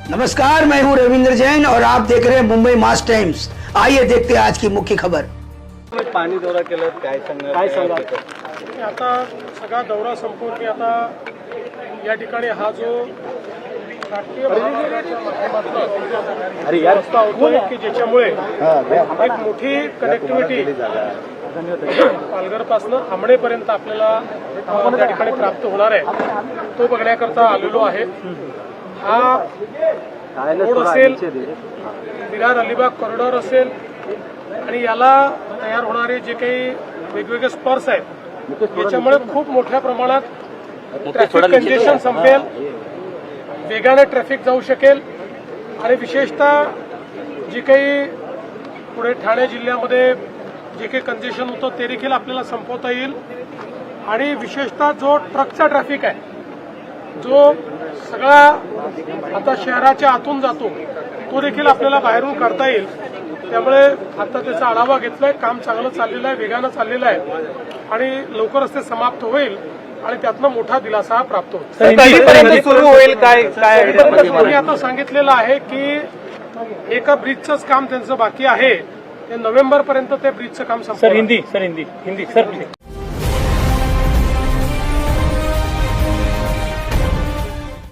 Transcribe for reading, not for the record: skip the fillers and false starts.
नमस्कार, मैं हूं रविंद्र जैन और आप देख रहे हैं मुंबई मास टाइम्स। आइए देखते हैं आज की मुख्य खबर। पाणी दौरा केलं काय सांगा आता सगळा दौरा संपवून मी आता या ठिकाणी हा जो राष्ट्रीय महामार्गाच्या माध्यमातून रस्ता होतोय की ज्याच्यामुळे एक मोठी कनेक्टिव्हिटी पालघरपासून आमणेपर्यंत आपल्याला त्या ठिकाणी प्राप्त होणार आहे, तो बघण्याकरता आलेलो आहे। हा रोड असेल, विरार अलिबाग कॉरिडॉर असेल आणि याला तयार होणारे जे काही वेगवेगळे स्पर्स आहेत याच्यामुळे खूप मोठ्या प्रमाणात ट्रॅफिक कंजेशन संपेल, वेगाने ट्रॅफिक जाऊ शकेल आणि विशेषतः जी काही पुढे ठाणे जिल्ह्यामध्ये जे काही कंजेशन होतं ते देखील आपल्याला संपवता येईल आणि विशेषतः जो ट्रकचा ट्रॅफिक आहे जो सगळा आता शहराच्या आतून जातो तो देखील आपल्याला बाहेरून करता येईल। त्यामुळे आता त्याचा आढावा घेतलाय, काम चांगलं चाललेलं आहे, वेगानं चाललेलं आहे आणि लवकरच ते समाप्त होईल आणि त्यातनं मोठा दिलासा प्राप्त होईल। सुरू होईल काय मी आता सांगितलेलं आहे की एका ब्रिजचंच काम त्यांचं बाकी आहे, ते नोव्हेंबर पर्यंत ते ब्रिजचं काम संपलं। हिंदी